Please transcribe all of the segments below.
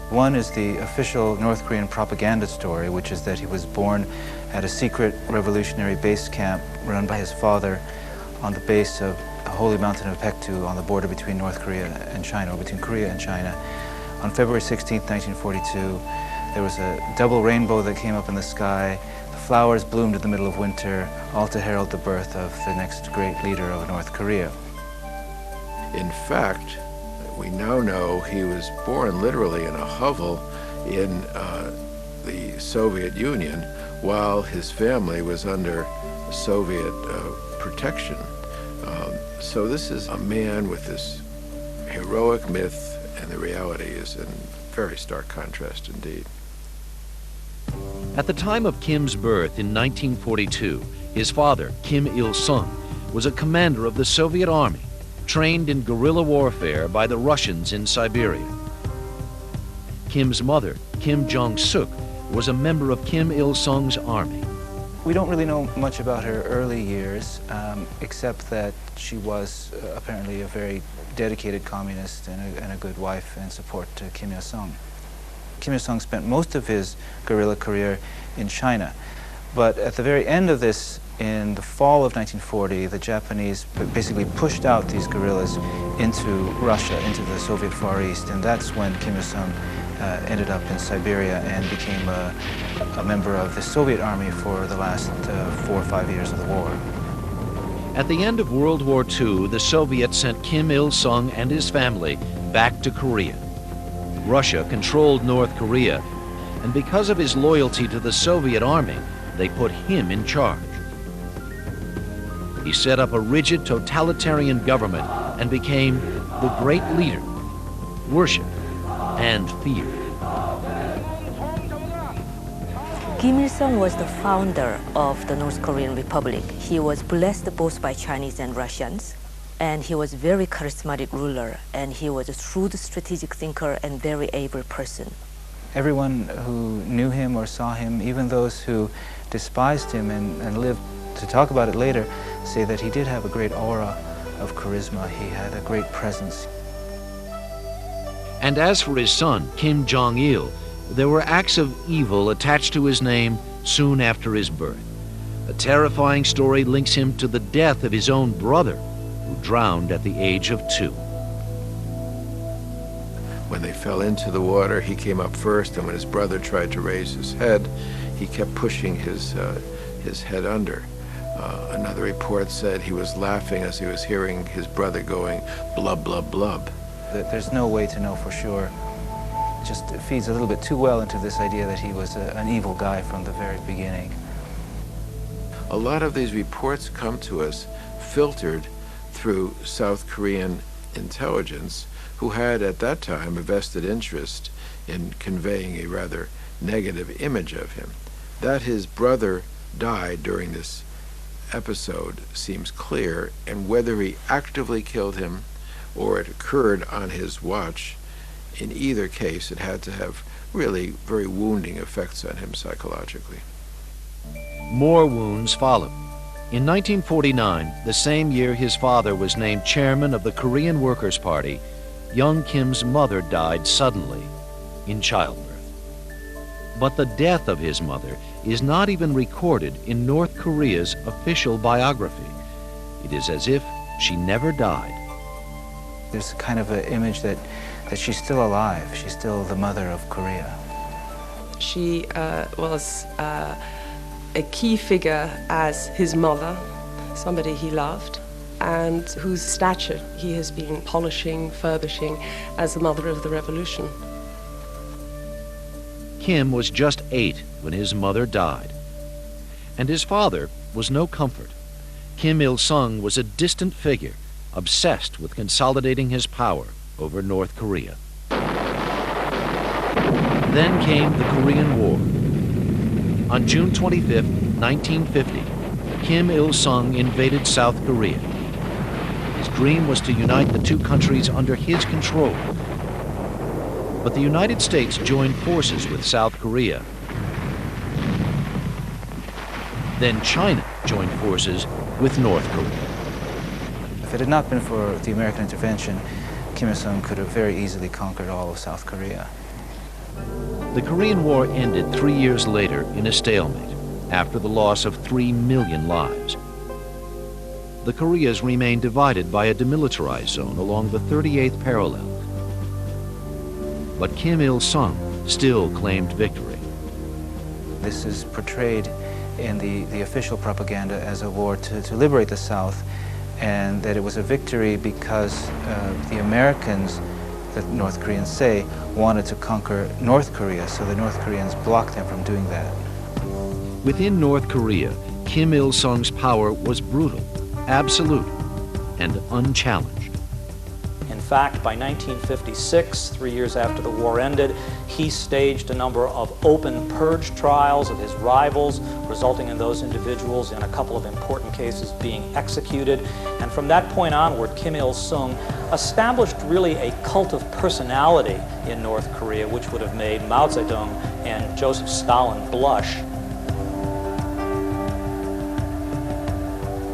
One is the official North Korean propaganda story, which is that he was born at a secret revolutionary base camp run by his father on the base of the holy mountain of Paektu on the border between North Korea and China, or between Korea and China. On February 16, 1942, there was a double rainbow that came up in the sky. The flowers bloomed in the middle of winter, all to herald the birth of the next great leader of North Korea. In fact, we now know he was born literally in a hovel in the Soviet Union while his family was under Soviet protection. So this is a man with this heroic myth, and the reality is in very stark contrast indeed. At the time of Kim's birth in 1942, his father, Kim Il-sung, was a commander of the Soviet Army, trained in guerrilla warfare by the Russians in Siberia. Kim's mother, Kim Jong-suk, was a member of Kim Il-sung's army. We don't really know much about her early years, except that she was apparently a very dedicated communist and a good wife and support to Kim Il-sung. Kim Il-sung spent most of his guerrilla career in China, but at the very end of this, in the fall of 1940, the Japanese basically pushed out these guerrillas into Russia, into the Soviet Far East, and that's when Kim Il-sung ended up in Siberia and became a member of the Soviet Army for the last 4 or 5 years of the war. At the end of World War II, the Soviets sent Kim Il-sung and his family back to Korea. Russia controlled North Korea, and because of his loyalty to the Soviet Army, they put him in charge. He set up a rigid totalitarian government and became the great leader, worshipped and feared. Kim Il-sung was the founder of the North Korean Republic. He was blessed both by Chinese and Russians, and he was a very charismatic ruler, and he was a shrewd strategic thinker and very able person. Everyone who knew him or saw him, even those who despised him and lived to talk about it later, say that he did have a great aura of charisma. He had a great presence. And as for his son, Kim Jong Il, there were acts of evil attached to his name soon after his birth. A terrifying story links him to the death of his own brother, who drowned at the age of 2. When they fell into the water, he came up first, and when his brother tried to raise his head, he kept pushing his head under. Another report said he was laughing as he was hearing his brother going blub, blub, blub. There's no way to know for sure. It just feeds a little bit too well into this idea that he was an evil guy from the very beginning. A lot of these reports come to us filtered through South Korean intelligence, who had at that time a vested interest in conveying a rather negative image of him. That his brother died during this episode seems clear, and whether he actively killed him or it occurred on his watch, in either case it had to have really very wounding effects on him psychologically. More wounds followed. In 1949, the same year his father was named chairman of the Korean Workers' Party, young Kim's mother died suddenly in childbirth. But the death of his mother is not even recorded in North Korea's official biography. It is as if she never died. There's kind of an image that she's still alive. She's still the mother of Korea. She was a key figure as his mother, somebody he loved, and whose stature he has been polishing, furbishing as the mother of the revolution. Kim was just 8 when his mother died, and his father was no comfort. Kim Il-sung was a distant figure, obsessed with consolidating his power over North Korea. Then came the Korean War. On June 25, 1950, Kim Il-sung invaded South Korea. His dream was to unite the two countries under his control. But the United States joined forces with South Korea. Then China joined forces with North Korea. If it had not been for the American intervention, Kim Il-sung could have very easily conquered all of South Korea. The Korean War ended 3 years later in a stalemate, after the loss of 3 million lives. The Koreas remained divided by a demilitarized zone along the 38th parallel. But Kim Il-sung still claimed victory. This is portrayed in the official propaganda as a war to liberate the South, and that it was a victory because the Americans, the North Koreans say, wanted to conquer North Korea, so the North Koreans blocked them from doing that. Within North Korea, Kim Il-sung's power was brutal, absolute, and unchallenged. In fact, by 1956, 3 years after the war ended, he staged a number of open purge trials of his rivals, resulting in those individuals in a couple of important cases being executed. And from that point onward, Kim Il-sung established really a cult of personality in North Korea, which would have made Mao Zedong and Joseph Stalin blush.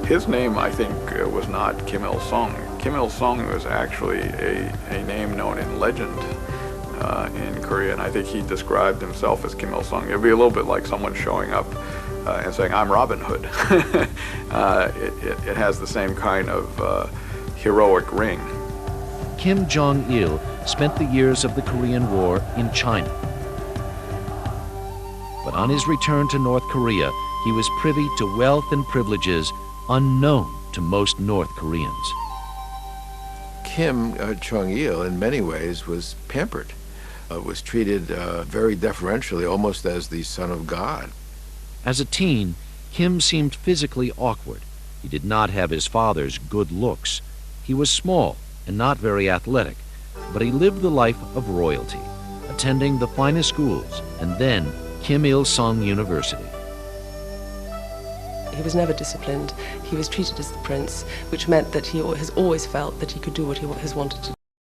His name, I think, was not Kim Il-sung. Kim Il-sung was actually a name known in legend in Korea, and I think he described himself as Kim Il-sung. It would be a little bit like someone showing up and saying, "I'm Robin Hood." It has the same kind of heroic ring. Kim Jong Il spent the years of the Korean War in China. But on his return to North Korea, he was privy to wealth and privileges unknown to most North Koreans. Kim Jong Il, in many ways, was pampered, was treated very deferentially, almost as the son of God. As a teen, Kim seemed physically awkward. He did not have his father's good looks. He was small and not very athletic, but he lived the life of royalty, attending the finest schools and then Kim Il-sung University. He was never disciplined. He was treated as the prince, which meant that he has always felt that he could do what he has wanted to do.